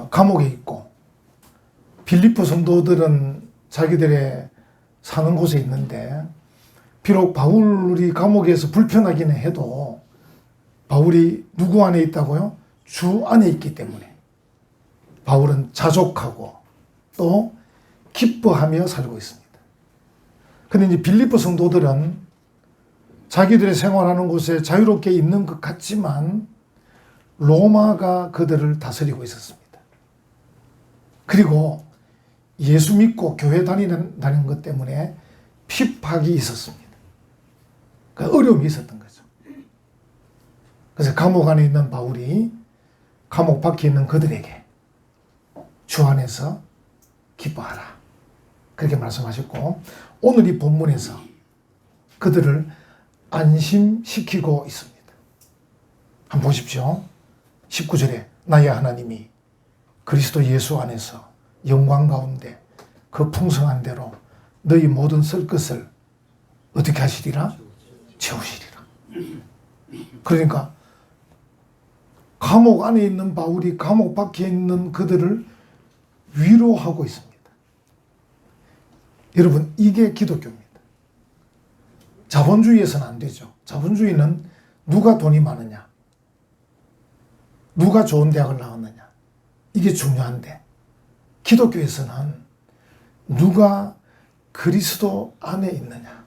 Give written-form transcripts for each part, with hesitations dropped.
감옥에 있고 빌립보 성도들은 자기들의 사는 곳에 있는데 비록 바울이 감옥에서 불편하기는 해도 바울이 누구 안에 있다고요? 주 안에 있기 때문에 바울은 자족하고 또 기뻐하며 살고 있습니다. 그런데 이제 빌립보 성도들은 자기들의 생활하는 곳에 자유롭게 있는 것 같지만 로마가 그들을 다스리고 있었습니다. 그리고 예수 믿고 교회 다니는 것 때문에 핍박이 있었습니다. 그 어려움이 있었던 거죠. 그래서 감옥 안에 있는 바울이 감옥 밖에 있는 그들에게 주 안에서 기뻐하라, 그렇게 말씀하셨고, 오늘 이 본문에서 그들을 안심시키고 있습니다. 한번 보십시오. 19절에 나의 하나님이 그리스도 예수 안에서 영광 가운데 그 풍성한 대로 너희 모든 쓸 것을 어떻게 하시리라? 채우시리라. 그러니까 감옥 안에 있는 바울이 감옥 밖에 있는 그들을 위로하고 있습니다. 여러분, 이게 기독교입니다. 자본주의에서는 안 되죠. 자본주의는 누가 돈이 많으냐, 누가 좋은 대학을 나왔느냐, 이게 중요한데, 기독교에서는 누가 그리스도 안에 있느냐,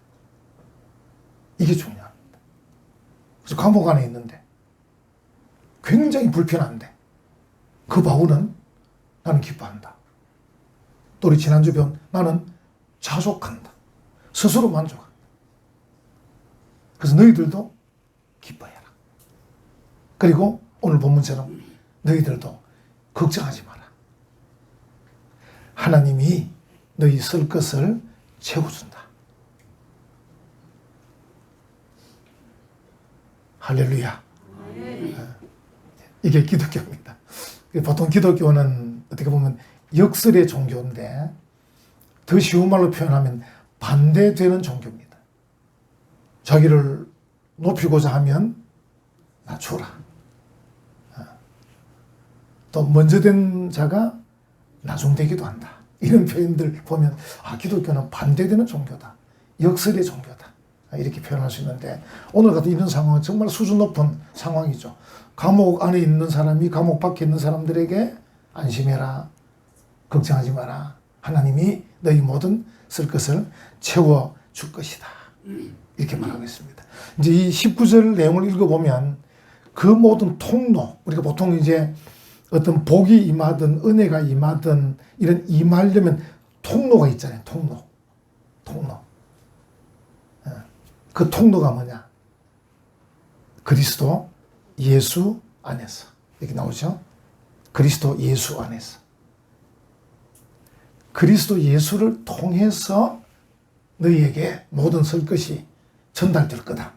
이게 중요합니다. 그래서 감옥 안에 있는데 굉장히 불편한데 그 바울은 나는 기뻐한다. 또 우리 지난주 배운 나는 자족한다. 스스로 만족한다. 그래서 너희들도 기뻐해라. 그리고 오늘 본문처럼 너희들도 걱정하지 마라. 하나님이 너희 쓸 것을 채워준다. 할렐루야. 이게 기독교입니다. 보통 기독교는 어떻게 보면 역설의 종교인데 더 쉬운 말로 표현하면 반대되는 종교입니다. 자기를 높이고자 하면 낮추라. 또 먼저 된 자가 나중되기도 한다. 이런 표현들 보면 기독교는 반대되는 종교다. 역설의 종교다. 이렇게 표현할 수 있는데 오늘 같은 이런 상황은 정말 수준 높은 상황이죠. 감옥 안에 있는 사람이 감옥 밖에 있는 사람들에게 안심해라, 걱정하지 마라, 하나님이 너희 모든 쓸 것을 채워줄 것이다, 이렇게 말하고 있습니다. 이제 이 19절 내용을 읽어보면 그 모든 통로, 우리가 보통 이제 어떤 복이 임하든 은혜가 임하든 이런 임하려면 통로가 있잖아요. 통로. 그 통로가 뭐냐? 그리스도 예수 안에서. 이렇게 나오죠? 그리스도 예수 안에서. 그리스도 예수를 통해서 너희에게 모든 쓸 것이 전달될 거다.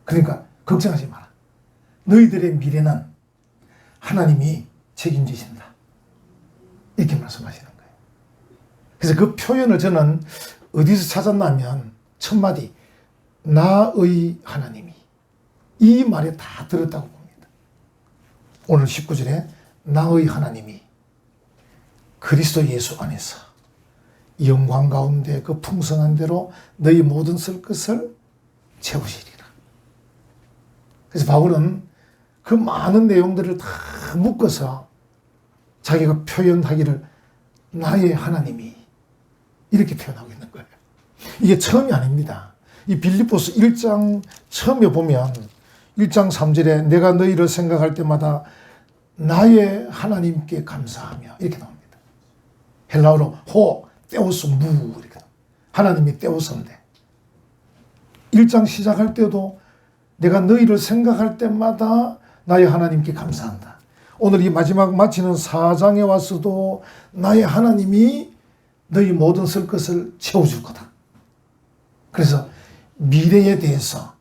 그러니까 걱정하지 마라. 너희들의 미래는 하나님이 책임지신다. 이렇게 말씀하시는 거예요. 그래서 그 표현을 저는 어디서 찾았냐면 첫 마디, 나의 하나님이, 이 말에 다 들었다고 봅니다. 오늘 19절에 나의 하나님이 그리스도 예수 안에서 영광 가운데 그 풍성한 대로 너희 모든 쓸 것을 채우시리라. 그래서 바울은 그 많은 내용들을 다 묶어서 자기가 표현하기를 나의 하나님이 이렇게 표현하고 있는 거예요. 이게 처음이 아닙니다. 이 빌립보서 1장 처음에 보면 1장 3절에 내가 너희를 생각할 때마다 나의 하나님께 감사하며 이렇게 나옵니다. 헬라어로 호 떼오스 무, 이렇게 하나님이 떼오스인데 1장 시작할 때도 내가 너희를 생각할 때마다 나의 하나님께 감사한다. 오늘 이 마지막 마치는 4장에 와서도 나의 하나님이 너희 모든 쓸 것을 채워줄 거다. 그래서 미래에 대해서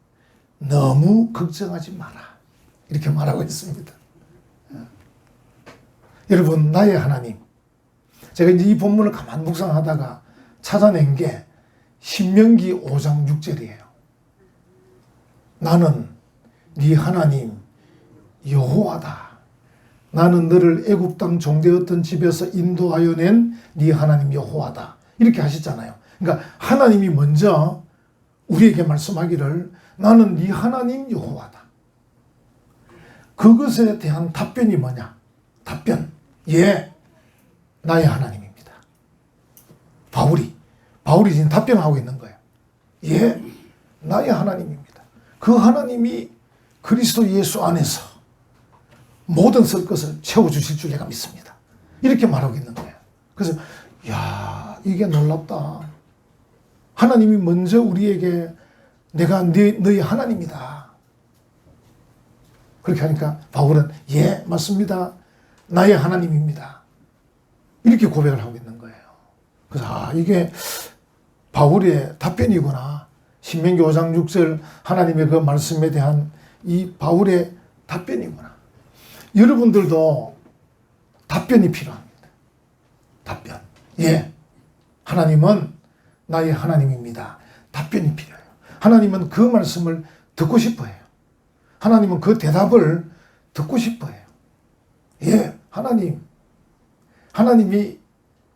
너무 걱정하지 마라, 이렇게 말하고 있습니다. 여러분, 나의 하나님, 제가 이제 이 본문을 가만 묵상하다가 찾아낸 게 신명기 5장 6절이에요. 나는 네 하나님 여호와다. 나는 너를 애굽 땅 종되었던 집에서 인도하여 낸 네 하나님 여호와다. 이렇게 하셨잖아요. 그러니까 하나님이 먼저 우리에게 말씀하기를 나는 네 하나님 여호와다. 그것에 대한 답변이 뭐냐? 답변. 예, 나의 하나님입니다. 바울이 지금 답변하고 있는 거예요. 예, 나의 하나님입니다. 그 하나님이 그리스도 예수 안에서 모든 쓸 것을 채워주실 줄 내가 믿습니다. 이렇게 말하고 있는 거예요. 그래서 야, 이게 놀랍다. 하나님이 먼저 우리에게 내가 너희 하나님이다. 그렇게 하니까 바울은 예, 맞습니다. 나의 하나님입니다. 이렇게 고백을 하고 있는 거예요. 그래서 이게 바울의 답변이구나. 신명기 5장 6절 하나님의 그 말씀에 대한 이 바울의 답변이구나. 여러분들도 답변이 필요합니다. 답변. 예, 하나님은 나의 하나님입니다. 답변이 필요해요. 하나님은 그 말씀을 듣고 싶어 해요. 하나님은 그 대답을 듣고 싶어 해요. 예, 하나님이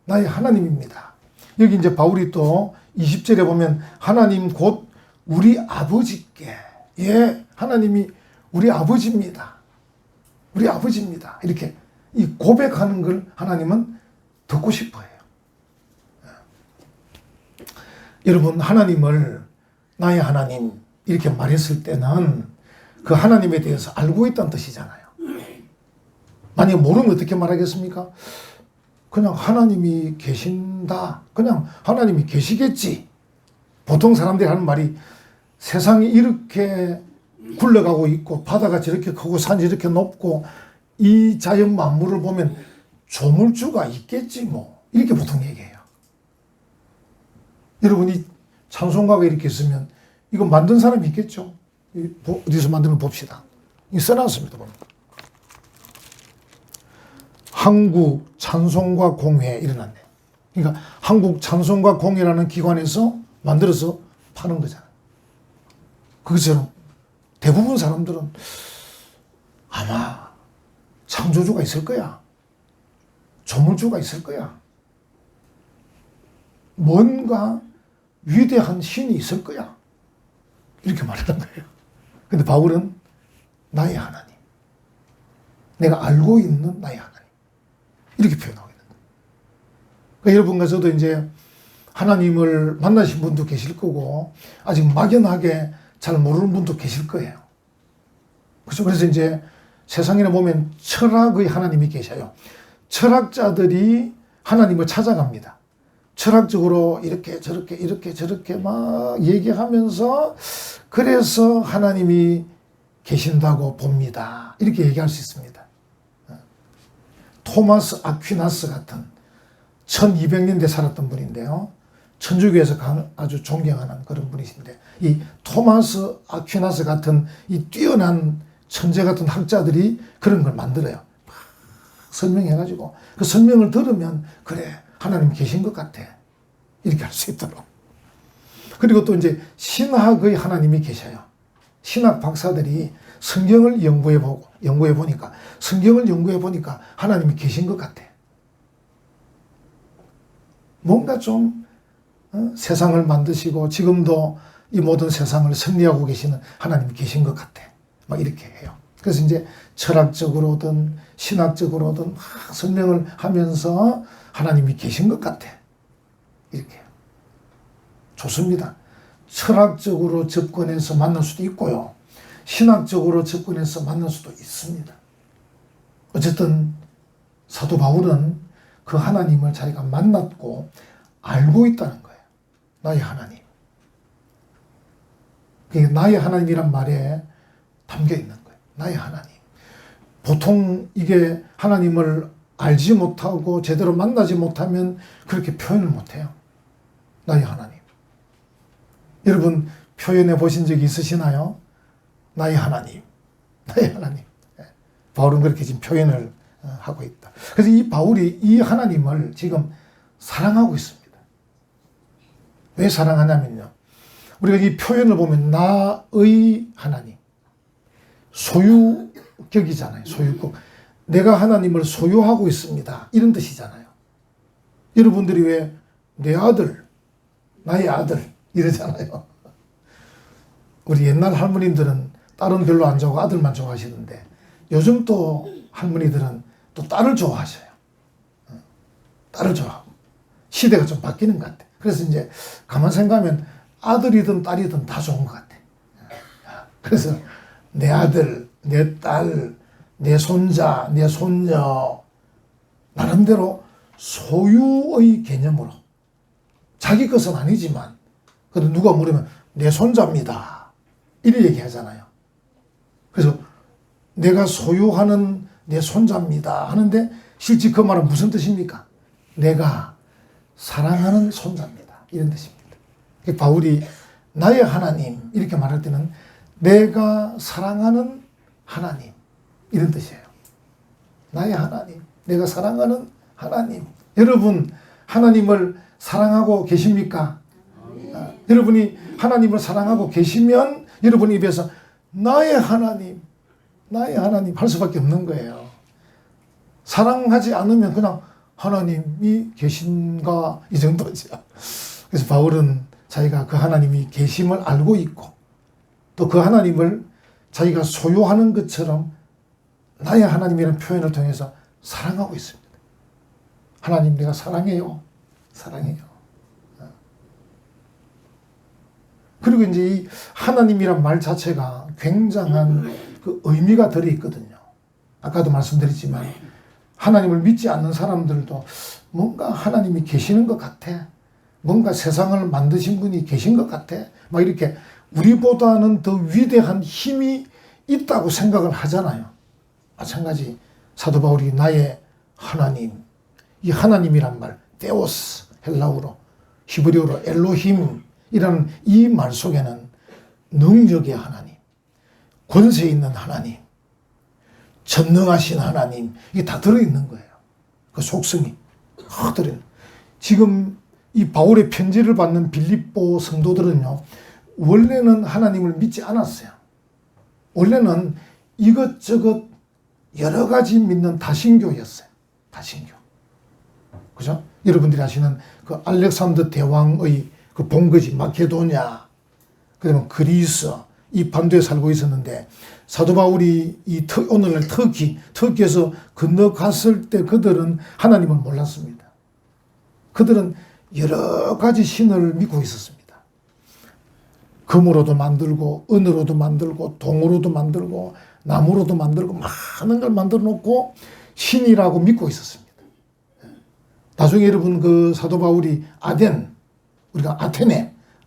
나의 하나님입니다. 여기 이제 바울이 또 20절에 보면 하나님 곧 우리 아버지께, 예, 하나님이 우리 아버지입니다. 우리 아버지입니다. 이렇게 이 고백하는 걸 하나님은 듣고 싶어 해요. 여러분, 하나님을 나의 하나님 이렇게 말했을 때는 그 하나님에 대해서 알고 있다는 뜻이잖아요. 만약에 모르면 어떻게 말하겠습니까? 그냥 하나님이 계신다. 그냥 하나님이 계시겠지. 보통 사람들이 하는 말이 세상이 이렇게 굴러가고 있고 바다가 저렇게 크고 산이 이렇게 높고 이 자연 만물을 보면 조물주가 있겠지 뭐. 이렇게 보통 얘기해요. 여러분이 찬송가가 이렇게 있으면 이거 만든 사람이 있겠죠? 어디서 만드는 봅시다. 이 써놨습니다. 한국 찬송가 공회 일어났네. 그러니까 한국 찬송가 공회라는 기관에서 만들어서 파는 거잖아요. 그것처럼 대부분 사람들은 아마 창조주가 있을 거야. 조물주가 있을 거야. 뭔가 위대한 신이 있을 거야. 이렇게 말하는 거예요. 근데 바울은 나의 하나님. 내가 알고 있는 나의 하나님. 이렇게 표현하고 있는 거예요. 그러니까 여러분과 저도 이제 하나님을 만나신 분도 계실 거고 아직 막연하게 잘 모르는 분도 계실 거예요. 그렇죠? 그래서 이제 세상에 보면 철학의 하나님이 계셔요. 철학자들이 하나님을 찾아갑니다. 철학적으로 이렇게 저렇게 막 얘기하면서 그래서 하나님이 계신다고 봅니다. 이렇게 얘기할 수 있습니다. 토마스 아퀴나스 같은 1200년대 살았던 분인데요. 천주교에서 아주 존경하는 그런 분이신데 이 토마스 아퀴나스 같은 이 뛰어난 천재 같은 학자들이 그런 걸 만들어요. 설명해가지고 그 설명을 들으면 그래 하나님 계신 것 같아 이렇게 할 수 있도록. 그리고 또 이제 신학의 하나님이 계셔요. 신학 박사들이 성경을 연구해 보니까 하나님이 계신 것 같아. 뭔가 좀 세상을 만드시고 지금도 이 모든 세상을 섭리하고 계시는 하나님이 계신 것 같아. 막 이렇게 해요. 그래서 이제 철학적으로든 신학적으로든 설명을 하면서 하나님이 계신 것 같아. 이렇게 해요. 좋습니다. 철학적으로 접근해서 만날 수도 있고요. 신학적으로 접근해서 만날 수도 있습니다. 어쨌든 사도 바울은 그 하나님을 자기가 만났고 알고 있다는 거예요. 나의 하나님. 그게 나의 하나님이란 말에 담겨 있는 거예요. 나의 하나님. 보통 이게 하나님을 알지 못하고 제대로 만나지 못하면 그렇게 표현을 못해요. 나의 하나님. 여러분 표현해 보신 적이 있으시나요? 나의 하나님. 나의 하나님. 바울은 그렇게 지금 표현을 하고 있다. 그래서 이 바울이 이 하나님을 지금 사랑하고 있습니다. 왜 사랑하냐면요. 우리가 이 표현을 보면 나의 하나님. 소유격이잖아요. 소유격. 내가 하나님을 소유하고 있습니다. 이런 뜻이잖아요. 여러분들이 왜 내 아들, 나의 아들 이러잖아요. 우리 옛날 할머니들은 딸은 별로 안 좋아하고 아들만 좋아하시는데 요즘 또 할머니들은 또 딸을 좋아하셔요. 딸을 좋아하고. 시대가 좀 바뀌는 것 같아. 그래서 이제 가만 생각하면 아들이든 딸이든 다 좋은 것 같아. 그래서 내 아들, 내 딸, 내 손자, 내 손녀 나름대로 소유의 개념으로 자기 것은 아니지만 그래도 누가 물으면 내 손자입니다. 이렇게 얘기하잖아요. 그래서 내가 소유하는 내 손자입니다 하는데 실제 그 말은 무슨 뜻입니까? 내가 사랑하는 손자입니다. 이런 뜻입니다. 바울이 나의 하나님 이렇게 말할 때는 내가 사랑하는 하나님 이런 뜻이에요. 나의 하나님, 내가 사랑하는 하나님. 여러분 하나님을 사랑하고 계십니까? 여러분이 하나님을 사랑하고 계시면 여러분 입에서 나의 하나님, 나의 하나님 할 수밖에 없는 거예요. 사랑하지 않으면 그냥 하나님이 계신가 이 정도죠. 그래서 바울은 자기가 그 하나님이 계심을 알고 있고 또 그 하나님을 자기가 소유하는 것처럼 나의 하나님이라는 표현을 통해서 사랑하고 있습니다. 하나님 내가 사랑해요. 사랑해요. 그리고 이제 이 하나님이란 말 자체가 굉장한 그 의미가 들어있거든요. 아까도 말씀드렸지만 하나님을 믿지 않는 사람들도 뭔가 하나님이 계시는 것 같아. 뭔가 세상을 만드신 분이 계신 것 같아. 막 이렇게 우리보다는 더 위대한 힘이 있다고 생각을 하잖아요. 마찬가지 사도 바울이 나의 하나님, 이 하나님이란 말, 데오스, 헬라어로, 히브리어로 엘로힘이라는 이 말 속에는 능력의 하나님, 권세 있는 하나님, 전능하신 하나님, 이게 다 들어있는 거예요. 그 속성이 다 들어있는. 지금 이 바울의 편지를 받는 빌립보 성도들은요, 원래는 하나님을 믿지 않았어요. 원래는 이것저것 여러 가지 믿는 다신교였어요. 다신교. 그죠? 여러분들이 아시는 그 알렉산더 대왕의 그 본거지 마케도냐, 그다음에 그리스, 이 반도에 살고 있었는데 사도 바울이 오늘날 터키에서 건너갔을 때 그들은 하나님을 몰랐습니다. 그들은 여러 가지 신을 믿고 있었습니다. 금으로도 만들고 은으로도 만들고 동으로도 만들고 나무로도 만들고 많은 걸 만들어 놓고 신이라고 믿고 있었습니다. 나중에 여러분 그 사도 바울이 우리가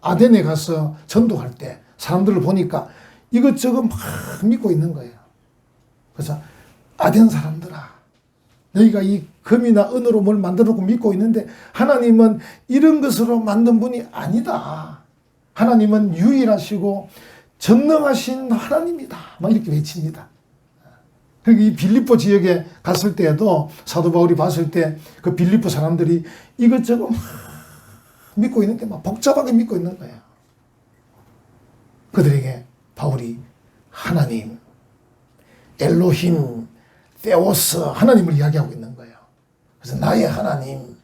아테네 가서 전도할 때 사람들을 보니까 이것저것 막 믿고 있는 거예요. 그래서 아덴 사람들아, 너희가 이 금이나 은으로 뭘 만들어 놓고 믿고 있는데 하나님은 이런 것으로 만든 분이 아니다. 하나님은 유일하시고 전능하신 하나님이다. 막 이렇게 외칩니다. 이 빌립보 지역에 갔을 때에도 사도 바울이 봤을 때 그 빌립보 사람들이 이것저것 믿고 있는데 막 복잡하게 믿고 있는 거예요. 그들에게 바울이 하나님, 엘로힘, 데오스, 하나님을 이야기하고 있는 거예요. 그래서 나의 하나님,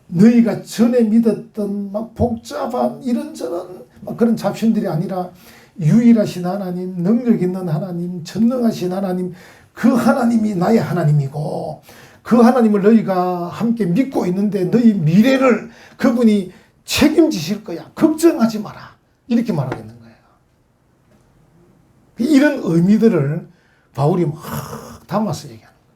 너희가 전에 믿었던 막 복잡한 이런저런 막 그런 잡신들이 아니라 유일하신 하나님, 능력 있는 하나님, 전능하신 하나님, 그 하나님이 나의 하나님이고 그 하나님을 너희가 함께 믿고 있는데 너희 미래를 그분이 책임지실 거야. 걱정하지 마라. 이렇게 말하고 있는 거예요. 이런 의미들을 바울이 막 담아서 얘기하는 거예요.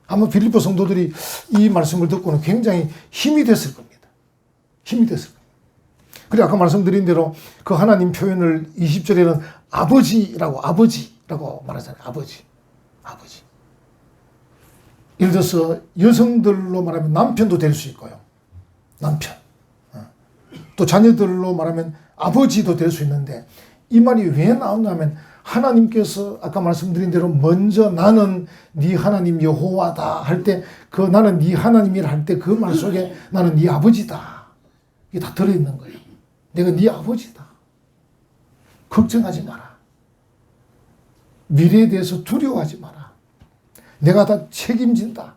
아마 빌립보 성도들이 이 말씀을 듣고는 굉장히 힘이 됐을 겁니다. 힘이 됐을 겁니다. 그리고 아까 말씀드린 대로 그 하나님 표현을 20절에는 아버지라고 말하잖아요. 아버지. 예를 들어서 여성들로 말하면 남편도 될 수 있고요. 남편. 또 자녀들로 말하면 아버지도 될 수 있는데 이 말이 왜 나오냐면 하나님께서 아까 말씀드린 대로 먼저 나는 네 하나님 여호와다 할 때 그 나는 네 하나님이라 할 때 그 말 속에 나는 네 아버지다. 이게 다 들어있는 거예요. 내가 네 아버지다. 걱정하지 마라. 미래에 대해서 두려워하지 마라. 내가 다 책임진다.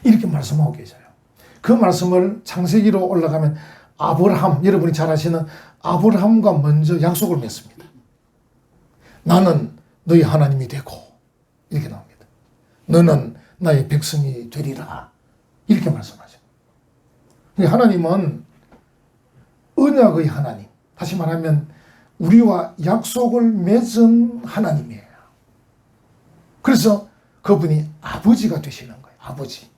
이렇게 말씀하고 계셔요. 그 말씀을 창세기로 올라가면 아브라함, 여러분이 잘 아시는 아브라함과 먼저 약속을 맺습니다. 나는 너희 하나님이 되고, 이렇게 나옵니다. 너는 나의 백성이 되리라. 이렇게 말씀하죠. 하나님은 언약의 하나님, 다시 말하면 우리와 약속을 맺은 하나님이에요. 그래서 그분이 아버지가 되시는 거예요. 아버지.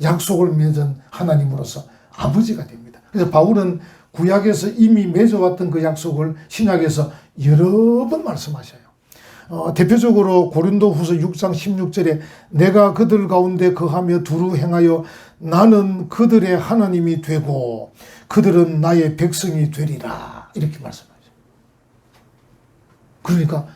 약속을 맺은 하나님으로서 아버지가 됩니다. 그래서 바울은 구약에서 이미 맺어왔던 그 약속을 신약에서 여러 번 말씀하셔요. 대표적으로 고린도후서 6장 16절에 내가 그들 가운데 거하며 두루 행하여 나는 그들의 하나님이 되고 그들은 나의 백성이 되리라. 이렇게 말씀하죠. 그러니까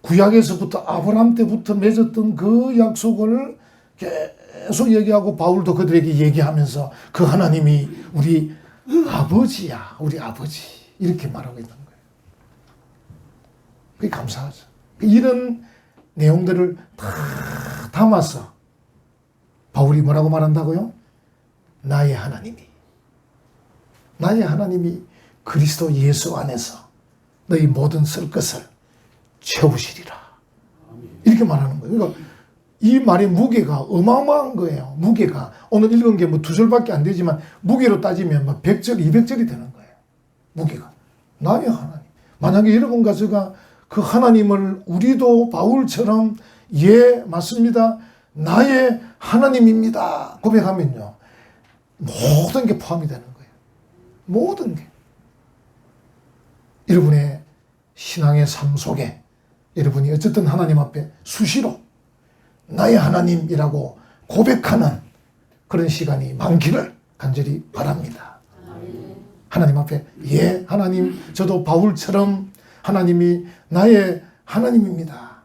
구약에서부터 아브라함 때부터 맺었던 그 약속을 계속 얘기하고 바울도 그들에게 얘기하면서 그 하나님이 우리 아버지야. 우리 아버지. 이렇게 말하고 있는 거예요. 그게 감사하죠. 이런 내용들을 다 담아서 바울이 뭐라고 말한다고요? 나의 하나님이 그리스도 예수 안에서 너희 모든 쓸 것을 채우시리라. 이렇게 말하는 거예요. 그러니까 이 말의 무게가 어마어마한 거예요. 무게가. 오늘 읽은 게 뭐 2절밖에 안 되지만 무게로 따지면 막 100절, 200절이 되는 거예요. 무게가. 나의 하나님. 만약에 여러분과 제가 그 하나님을 우리도 바울처럼 예, 맞습니다. 나의 하나님입니다. 고백하면요. 모든 게 포함이 되는 거예요. 모든 게. 여러분의 신앙의 삶 속에 여러분이 어쨌든 하나님 앞에 수시로 나의 하나님이라고 고백하는 그런 시간이 많기를 간절히 바랍니다. 하나님 앞에 예, 하나님, 저도 바울처럼 하나님이 나의 하나님입니다.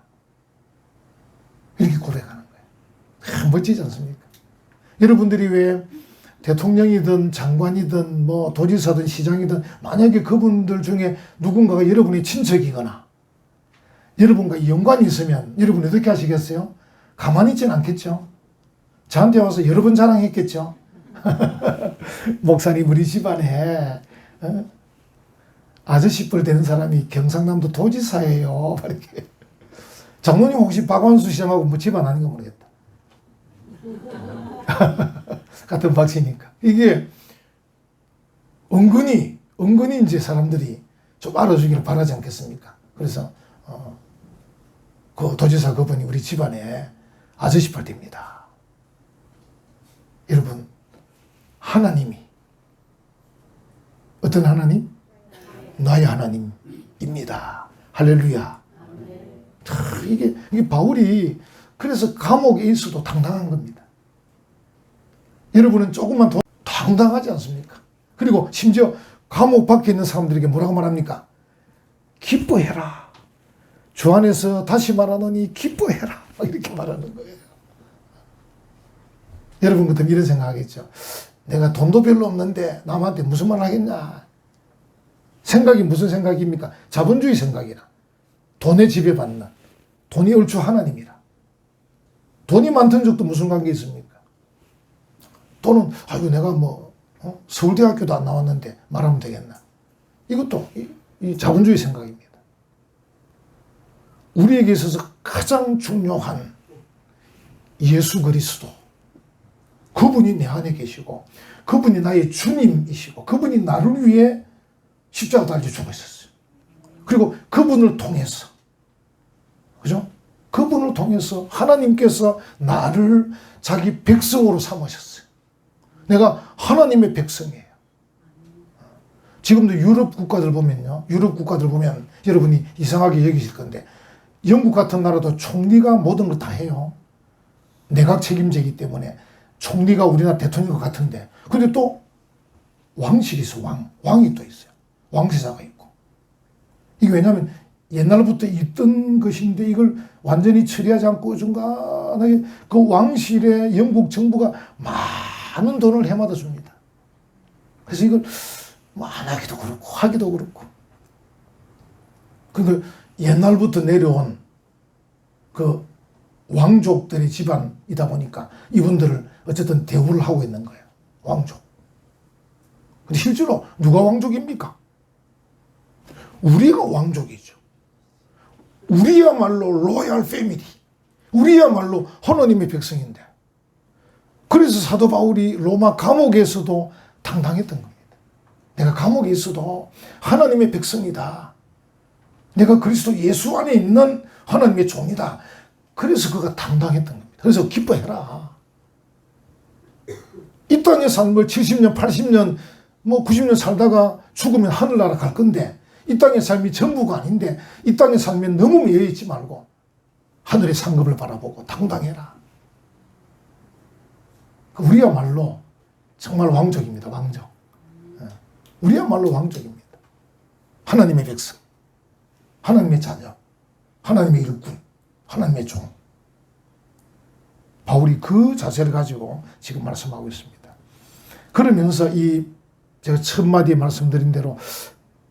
이렇게 고백하는 거예요. 멋지지 않습니까? 여러분들이 왜 대통령이든 장관이든 뭐 도지사든 시장이든 만약에 그분들 중에 누군가가 여러분의 친척이거나 여러분과 연관이 있으면 여러분 어떻게 하시겠어요? 가만히 있지는 않겠죠. 저한테 와서 여러 번 자랑했겠죠. 목사님 우리 집안에 아저씨 뻘 되는 사람이 경상남도 도지사예요. 이렇게. 장로님 혹시 박완수 시장하고 뭐 집안 아닌가 모르겠다. 같은 박씨니까. 이게 은근히 이제 사람들이 좀 알아주기를 바라지 않겠습니까? 그래서 그 도지사 그분이 우리 집안에 아저씨 뻘 됩니다. 여러분, 하나님이 어떤 하나님? 나의 하나님입니다. 할렐루야. 이게 바울이 그래서 감옥에 있어도 당당한 겁니다. 여러분은 조금만 더 당당하지 않습니까? 그리고 심지어 감옥 밖에 있는 사람들에게 뭐라고 말합니까? 기뻐해라. 주 안에서 다시 말하노니 기뻐해라. 이렇게 말하는 거예요. 여러분 같으면 이런 생각하겠죠. 내가 돈도 별로 없는데 남한테 무슨 말 하겠냐. 생각이 무슨 생각입니까? 자본주의 생각이라. 돈에 지배받는. 돈이 얼추 하나님이라. 돈이 많던 적도 무슨 관계 있습니까? 돈은 아이고 내가 뭐 서울대학교도 안 나왔는데 말하면 되겠나. 이것도 이 자본주의 생각입니다. 우리에게 있어서 가장 중요한 예수 그리스도. 그분이 내 안에 계시고 그분이 나의 주님이시고 그분이 나를 위해 십자가 달려 죽으셨어요. 그리고 그분을 통해서 그죠? 그분을 통해서 하나님께서 나를 자기 백성으로 삼으셨어요. 내가 하나님의 백성이에요. 지금도 유럽 국가들 보면요. 유럽 국가들 보면 여러분이 이상하게 여기실 건데 영국 같은 나라도 총리가 모든 걸 다 해요. 내각 책임제이기 때문에 총리가 우리나라 대통령과 같은데 근데 또 왕실이 있어. 왕이 또 있어요. 왕세자가 있고. 이게 왜냐하면 옛날부터 있던 것인데 이걸 완전히 처리하지 않고 중간에 그 왕실에 영국 정부가 많은 돈을 해마다 줍니다. 그래서 이걸 뭐 안 하기도 그렇고 하기도 그렇고. 그러니까 옛날부터 내려온 그 왕족들의 집안이다 보니까 이분들을 어쨌든 대우를 하고 있는 거예요. 왕족. 근데 실제로 누가 왕족입니까? 우리가 왕족이죠. 우리야말로 로얄 패밀리. 우리야말로 하나님의 백성인데. 그래서 사도 바울이 로마 감옥에서도 당당했던 겁니다. 내가 감옥에 있어도 하나님의 백성이다. 내가 그리스도 예수 안에 있는 하나님의 종이다. 그래서 그가 당당했던 겁니다. 그래서 기뻐해라. 이 땅의 삶을 70년, 80년, 90년 살다가 죽으면 하늘나라 갈 건데 이 땅의 삶이 전부가 아닌데 이 땅의 삶에 너무 매여있지 말고 하늘의 상급을 바라보고 당당해라. 우리야말로 정말 왕족입니다. 왕족. 우리야말로 왕족입니다. 하나님의 백성, 하나님의 자녀, 하나님의 일꾼, 하나님의 종. 바울이 그 자세를 가지고 지금 말씀하고 있습니다. 그러면서 제가 첫 마디에 말씀드린 대로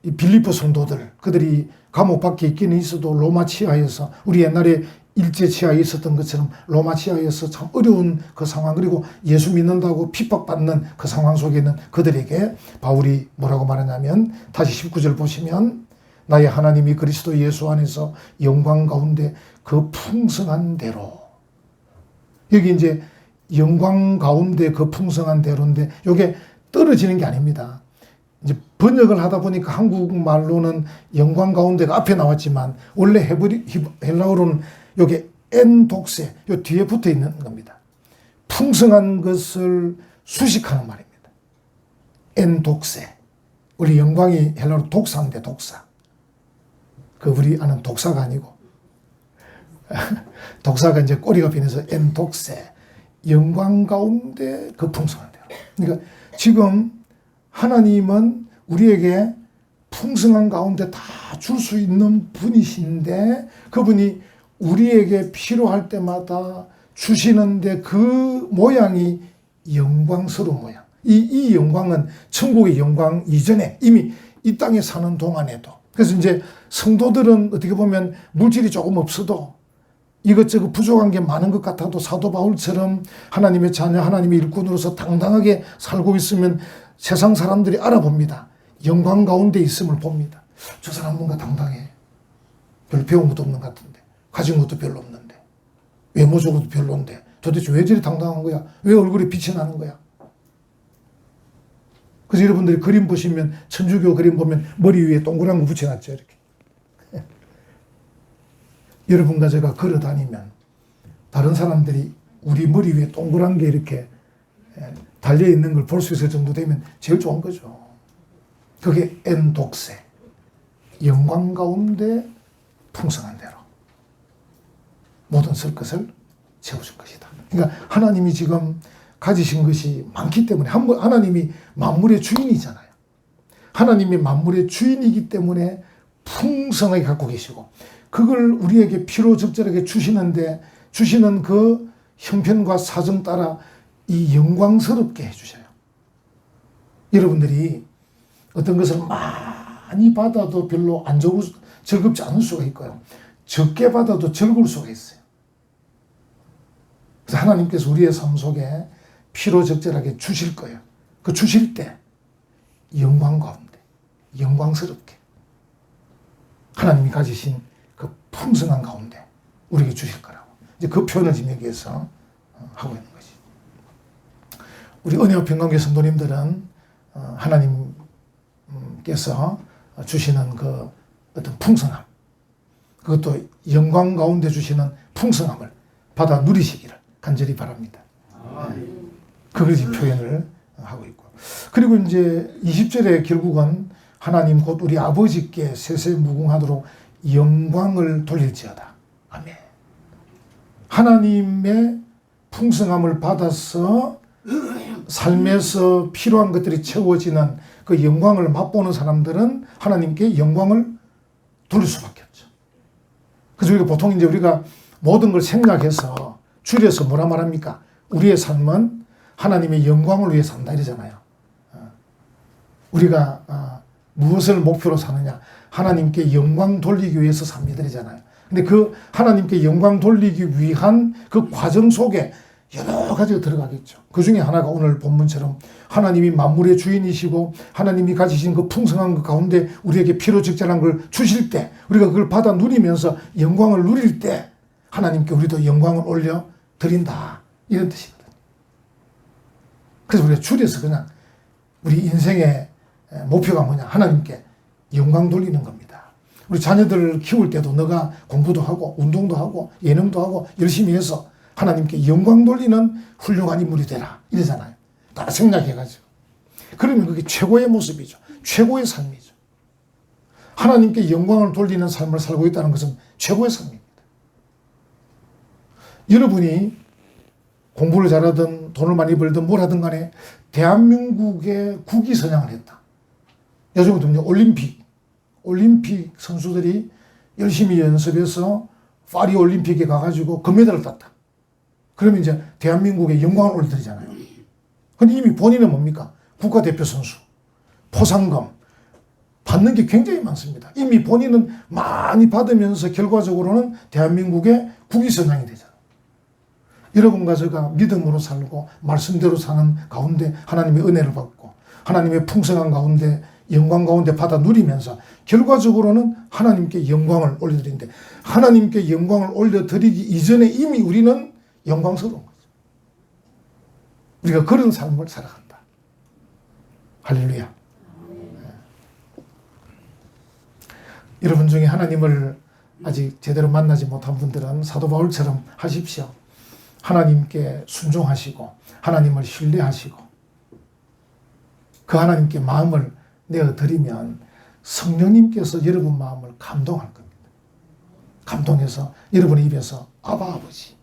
이 빌립보 성도들, 그들이 감옥 밖에 있기는 있어도 로마 치하에서, 우리 옛날에 일제 치하에 있었던 것처럼 로마 치하에서 참 어려운 그 상황, 그리고 예수 믿는다고 핍박받는 그 상황 속에는 그들에게 바울이 뭐라고 말하냐면, 다시 19절 보시면, 나의 하나님이 그리스도 예수 안에서 영광 가운데 그 풍성한 대로. 여기 이제 영광 가운데 그 풍성한 대로인데, 이게 떨어지는 게 아닙니다. 이제 번역을 하다 보니까 한국말로는 영광 가운데가 앞에 나왔지만, 원래 헬라어로는 요게 엔독세, 요 뒤에 붙어 있는 겁니다. 풍성한 것을 수식하는 말입니다. 엔독세. 우리 영광이 헬라어로 독사인데, 독사. 그 우리 아는 독사가 아니고, 독사가 이제 꼬리가 비내서 엔독세. 영광 가운데 그 풍성한 대로. 그러니까 지금 하나님은 우리에게 풍성한 가운데 다 줄 수 있는 분이신데, 그분이 우리에게 필요할 때마다 주시는데 그 모양이 영광스러운 모양. 이 영광은 천국의 영광 이전에 이미 이 땅에 사는 동안에도. 그래서 이제 성도들은 어떻게 보면 물질이 조금 없어도 이것저것 부족한 게 많은 것 같아도 사도 바울처럼 하나님의 자녀, 하나님의 일꾼으로서 당당하게 살고 있으면 세상 사람들이 알아봅니다. 영광 가운데 있음을 봅니다. 저 사람 뭔가 당당해. 별로 배운 것도 없는 것 같은데. 가진 것도 별로 없는데. 외모적으로도 별로인데. 도대체 왜 저리 당당한 거야? 왜 얼굴에 빛이 나는 거야? 그래서 여러분들이 그림 보시면, 천주교 그림 보면 머리 위에 동그란 거 붙여놨죠. 이렇게. 여러분과 제가 걸어 다니면 다른 사람들이 우리 머리 위에 동그란 게 이렇게 달려있는 걸 볼 수 있을 정도 되면 제일 좋은 거죠. 그게 엔독세. 영광 가운데 풍성한 대로 모든 쓸 것을 채워줄 것이다. 그러니까 하나님이 지금 가지신 것이 많기 때문에, 하나님이 만물의 주인이잖아요. 하나님이 만물의 주인이기 때문에 풍성하게 갖고 계시고, 그걸 우리에게 필요적절하게 주시는데, 주시는 그 형편과 사정 따라 이 영광스럽게 해주셔요. 여러분들이 어떤 것을 많이 받아도 별로 즐겁지 않을 수가 있고요. 적게 받아도 즐거울 수가 있어요. 그래서 하나님께서 우리의 삶 속에 필요적절하게 주실 거예요. 그 주실 때 영광 가운데 영광스럽게 하나님이 가지신 그 풍성한 가운데 우리에게 주실 거라고. 이제 그 표현을 지금 여기에서 하고 있는 것이. 우리 은혜와 평강교회 성도님들은 하나님께서 주시는 그 어떤 풍성함, 그것도 영광 가운데 주시는 풍성함을 받아 누리시기를 간절히 바랍니다. 그걸 지금 표현을 하고 있고. 그리고 이제 20절에 결국은 하나님 곧 우리 아버지께 세세무궁하도록 영광을 돌릴지어다. 아멘. 하나님의 풍성함을 받아서 삶에서 필요한 것들이 채워지는 그 영광을 맛보는 사람들은 하나님께 영광을 돌릴 수밖에 없죠. 그래서 우리가 보통 이제 우리가 모든 걸 생략해서 줄여서 뭐라 말합니까? 우리의 삶은 하나님의 영광을 위해 산다 이러잖아요. 우리가 무엇을 목표로 사느냐? 하나님께 영광 돌리기 위해서 삽니다 이러잖아요. 근데 그 하나님께 영광 돌리기 위한 그 과정 속에 여러 가지가 들어가겠죠. 그 중에 하나가 오늘 본문처럼 하나님이 만물의 주인이시고 하나님이 가지신 그 풍성한 그 가운데 우리에게 필요적절한 걸 주실 때 우리가 그걸 받아 누리면서 영광을 누릴 때 하나님께 우리도 영광을 올려 드린다. 이런 뜻이거든요. 그래서 우리가 줄여서 그냥 우리 인생의 목표가 뭐냐? 하나님께 영광 돌리는 겁니다. 우리 자녀들을 키울 때도 너가 공부도 하고 운동도 하고 예능도 하고 열심히 해서 하나님께 영광 돌리는 훌륭한 인물이 되라. 이러잖아요. 다 생략해가지고. 그러면 그게 최고의 모습이죠. 최고의 삶이죠. 하나님께 영광을 돌리는 삶을 살고 있다는 것은 최고의 삶입니다. 여러분이 공부를 잘하든 돈을 많이 벌든 뭘 하든 간에 대한민국의 국위 선양을 했다. 요즘은 올림픽 선수들이 열심히 연습해서 파리 올림픽에 가가지고 금메달을 땄다. 그러면 이제 대한민국에 영광을 올려드리잖아요. 근데 이미 본인은 뭡니까? 국가대표 선수, 포상금, 받는 게 굉장히 많습니다. 이미 본인은 많이 받으면서 결과적으로는 대한민국의 국위선양이 되잖아요. 여러분과 제가 믿음으로 살고 말씀대로 사는 가운데 하나님의 은혜를 받고 하나님의 풍성한 가운데 영광 가운데 받아 누리면서 결과적으로는 하나님께 영광을 올려드리는데 하나님께 영광을 올려드리기 이전에 이미 우리는 영광스러운 거죠. 우리가 그런 삶을 살아간다. 할렐루야. 여러분 중에 하나님을 아직 제대로 만나지 못한 분들은 사도 바울처럼 하십시오. 하나님께 순종하시고 하나님을 신뢰하시고 그 하나님께 마음을 내어드리면 성령님께서 여러분 마음을 감동할 겁니다. 감동해서 여러분의 입에서 아바 아버지,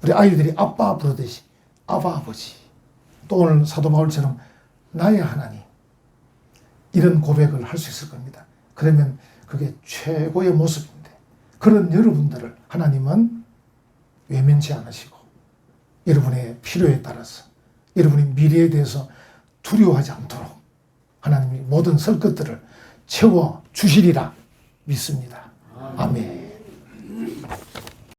우리 아이들이 아빠 부르듯이 아바 아버지, 또 오늘 사도 바울처럼 나의 하나님, 이런 고백을 할 수 있을 겁니다. 그러면 그게 최고의 모습인데 그런 여러분들을 하나님은 외면치 않으시고 여러분의 필요에 따라서 여러분의 미래에 대해서 두려워하지 않도록 하나님이 모든 설 것들을 채워 주시리라 믿습니다. 아멘.